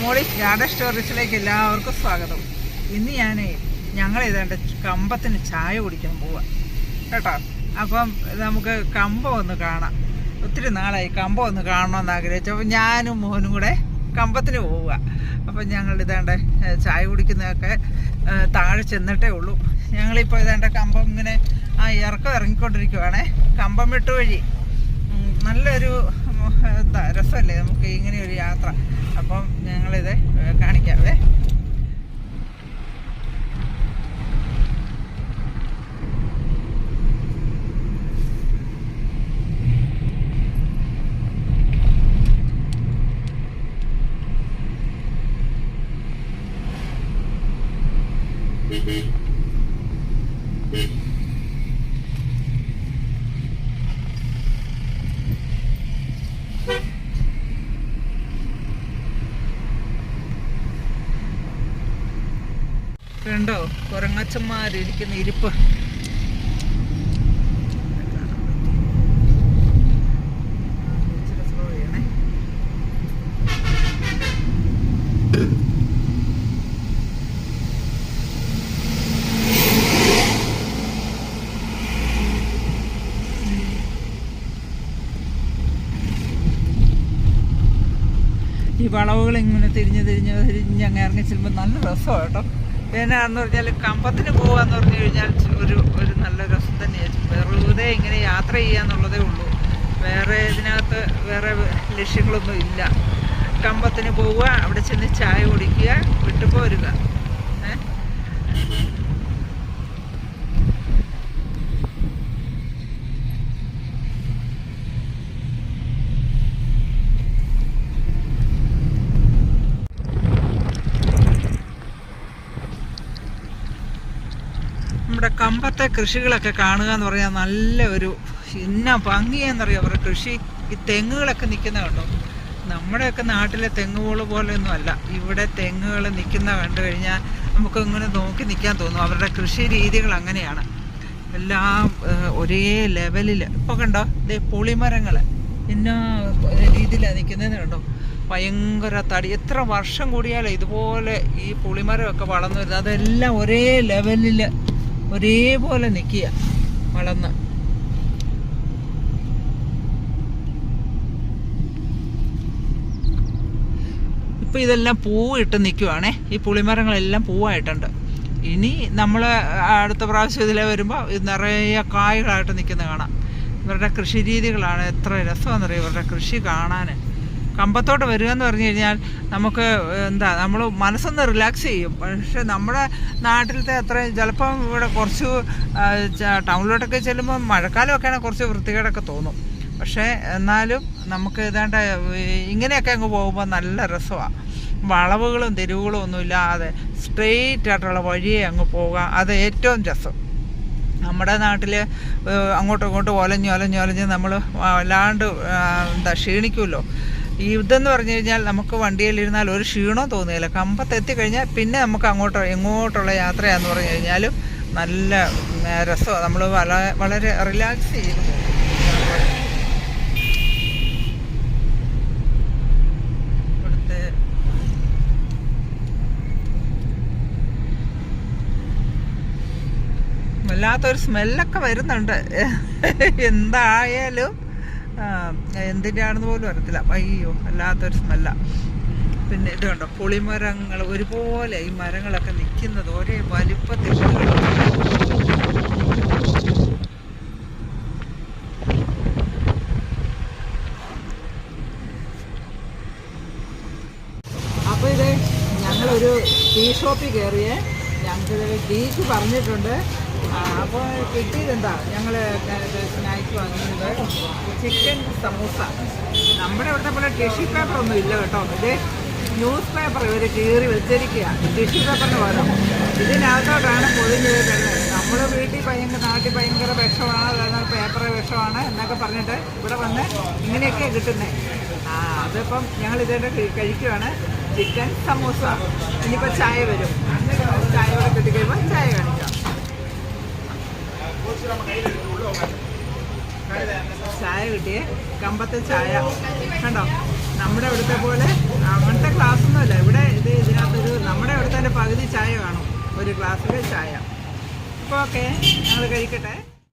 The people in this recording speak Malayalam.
മോളിസ് ഗാർഡൻ സ്റ്റോറീസിലേക്ക് എല്ലാവർക്കും സ്വാഗതം. ഇന്ന് ഞങ്ങൾ ഏതാണ്ട് കമ്പത്തിന് ചായ കുടിക്കാൻ പോവാം കേട്ടോ. അപ്പം നമുക്ക് കമ്പം ഒന്ന് കാണാം. ഒത്തിരി നാളായി കമ്പം ഒന്ന് കാണണമെന്ന് ആഗ്രഹിച്ചു. അപ്പം ഞാനും മോനും കൂടെ കമ്പത്തിന് പോവുക. അപ്പം ഞങ്ങൾ ഇതാണ്ട് ചായ കുടിക്കുന്നതൊക്കെ താഴെ ചെന്നിട്ടേ ഉള്ളൂ. ഞങ്ങളിപ്പോൾ ഇതാണ്ട് കമ്പം ഇങ്ങനെ ഇറക്കം ഇറങ്ങിക്കൊണ്ടിരിക്കുവാണേ. കമ്പം വെട്ട് വഴി നല്ലൊരു എന്താ രസമല്ലേ നമുക്ക് ഇങ്ങനെ ഒരു യാത്ര. അപ്പം ഞങ്ങളിത് കാണിക്കാവേ. കണ്ടോ കുരങ്ങച്ചന്മാരിരിക്കുന്ന ഇരിപ്പ്. ഈ വളവുകൾ ഇങ്ങനെ തിരിഞ്ഞ് അങ്ങ് ഇറങ്ങി ചെല്ലുമ്പോൾ നല്ല രസമാണ് കേട്ടോ. എന്നാന്ന് പറഞ്ഞാൽ കമ്പത്തിന് പോകാന്ന് പറഞ്ഞു കഴിഞ്ഞാൽ ഒരു നല്ല രസം തന്നെയാണ്. വെറുതെ ഇങ്ങനെ യാത്ര ചെയ്യാന്നുള്ളതേ ഉള്ളൂ. വേറെ ഇതിനകത്ത് വേറെ ലക്ഷ്യങ്ങളൊന്നും ഇല്ല. കമ്പത്തിന് പോവുക, അവിടെ ചെന്ന് ചായ കുടിക്കുക, വിട്ടു പോരുക. നമ്മുടെ കമ്പത്തെ കൃഷികളൊക്കെ കാണുക എന്ന് പറഞ്ഞാൽ നല്ല ഒരു ഭംഗിയാന്നറിയാം അവരുടെ കൃഷി. ഈ തെങ്ങുകളൊക്കെ നിൽക്കുന്ന കണ്ടോ. നമ്മുടെയൊക്കെ നാട്ടിലെ തെങ്ങുകൾ പോലെയൊന്നും അല്ല. ഇവിടെ തെങ്ങുകൾ നിൽക്കുന്ന കണ്ടു കഴിഞ്ഞാൽ നമുക്ക് ഇങ്ങനെ നോക്കി നിൽക്കാൻ തോന്നും. അവരുടെ കൃഷി രീതികൾ അങ്ങനെയാണ്. എല്ലാം ഒരേ ലെവലിൽ. ഇപ്പോൾ കണ്ടോ ഇതേ പുളിമരങ്ങൾ എന്നാ രീതിയിലാണ് നിൽക്കുന്നതെന്ന് കണ്ടോ. ഭയങ്കര തടി. എത്ര വർഷം കൂടിയാലും ഇതുപോലെ ഈ പുളിമരമൊക്കെ വളർന്നു വരുന്നത്. അതെല്ലാം ഒരേ ലെവലിൽ ഒരേപോലെ നിൽക്കുക വളർന്ന്. ഇപ്പം ഇതെല്ലാം പൂവിട്ട് നിൽക്കുവാണേ. ഈ പുളിമരങ്ങളെല്ലാം പൂവായിട്ടുണ്ട്. ഇനി നമ്മൾ അടുത്ത പ്രാവശ്യം ഇതിലെ വരുമ്പോൾ ഇത് നിറയെ കായ്കളായിട്ട് നിൽക്കുന്നത് കാണാം. ഇവരുടെ കൃഷി രീതികളാണ്. എത്ര രസമാണെന്നറിയാം ഇവരുടെ കൃഷി കാണാൻ. കമ്പത്തോട്ട് വരിക എന്ന് പറഞ്ഞു കഴിഞ്ഞാൽ നമുക്ക് എന്താ നമ്മൾ മനസ്സൊന്ന് റിലാക്സ് ചെയ്യും. പക്ഷെ നമ്മുടെ നാട്ടിലത്തെ അത്രയും ചിലപ്പം ഇവിടെ കുറച്ച് ടൗണിലോട്ടൊക്കെ ചെല്ലുമ്പോൾ മഴക്കാലമൊക്കെ ആണെങ്കിൽ കുറച്ച് വൃത്തികേടൊക്കെ തോന്നും. പക്ഷേ എന്നാലും നമുക്ക് ഏതാണ്ട് ഇങ്ങനെയൊക്കെ അങ്ങ് പോകുമ്പോൾ നല്ല രസമാണ്. വളവുകളും തെരുവുകളും ഒന്നും ഇല്ലാതെ സ്ട്രെയിറ്റ് ആയിട്ടുള്ള വഴിയെ അങ്ങ് പോകാം. അത് ഏറ്റവും രസം. നമ്മുടെ നാട്ടിൽ അങ്ങോട്ടും ഇങ്ങോട്ടും ഒലഞ്ഞ് നമ്മൾ വല്ലാണ്ട് ക്ഷീണിക്കുമല്ലോ. ഈ ഇതെന്ന് പറഞ്ഞു കഴിഞ്ഞാൽ നമുക്ക് വണ്ടിയിലിരുന്നാൽ ഒരു ക്ഷീണവും തോന്നുകയില്ല. കമ്പത്തെത്തിക്കഴിഞ്ഞാൽ പിന്നെ നമുക്ക് എങ്ങോട്ടുള്ള യാത്രയാണെന്ന് പറഞ്ഞു കഴിഞ്ഞാലും നല്ല രസമാണ്. നമ്മൾ വളരെ റിലാക്സ് ചെയ്തു. ഇവിടുത്തെ വല്ലാത്തൊരു സ്മെല്ലൊക്കെ വരുന്നുണ്ട്. എന്തായാലും എന്തിൻ്റെ ആണെന്ന് പോലും അറിയത്തില്ല. അയ്യോ വല്ലാത്തൊരു സ്മെല്ല. പിന്നെ ഇത് കണ്ടോ പുളിമരങ്ങൾ ഒരുപോലെ ഈ മരങ്ങളൊക്കെ നിൽക്കുന്നത് ഒരേ വലിപ്പത്തിൽ. അപ്പോൾ ഇത് ഞങ്ങളൊരു ടീ ഷോപ്പിൽ കയറിയേ. ഞങ്ങൾക്ക് ടീക്ക് പറഞ്ഞിട്ടുണ്ട്. അപ്പോൾ കിട്ടിയതെന്താ, ഞങ്ങൾ സ്നാക്ക് വാങ്ങുന്നത് ചിക്കൻ സമൂസ. നമ്മുടെ ഇവിടുത്തെ പോലെ ടിഷ്യൂ പേപ്പറൊന്നും ഇല്ല കേട്ടോ. ഇത് ന്യൂസ് പേപ്പർ ഇവർ കീറി വെച്ചിരിക്കുക. ടിഷ്യൂ പേപ്പറിന് പകരം ഇതിനകത്തോട്ടാണ് പൊതിഞ്ഞ് വരുന്നത്. നമ്മൾ നാട്ടിൽ ഭയങ്കര വിഷമാണ്, അതായത് പേപ്പർ വിഷമാണ് എന്നൊക്കെ പറഞ്ഞിട്ട് ഇവിടെ വന്ന് ഇങ്ങനെയൊക്കെ കിട്ടുന്നത്. അതിപ്പം ഞങ്ങൾ ഇതേടെ കഴിക്കുകയാണ് ചിക്കൻ സമൂസ. ഇനിയിപ്പോൾ ചായ വരും. ചായ ഇവിടെ കിട്ടിക്കഴിയുമ്പോൾ ചായ കാണിക്കാം. ചായ കിട്ടിയേ, കമ്പത്തെ ചായ കണ്ടോ. നമ്മുടെ ഇവിടുത്തെ പോലെ അങ്ങനത്തെ ഗ്ലാസ്സൊന്നുമല്ല ഇവിടെ. ഇതിനകത്തൊരു നമ്മുടെ ഇവിടുത്തെ പകുതി ചായ കാണും, ഒരു ഗ്ലാസ്സിൽ ചായ. അപ്പോൾ ഓക്കെ, ഞങ്ങൾ കഴിക്കട്ടെ.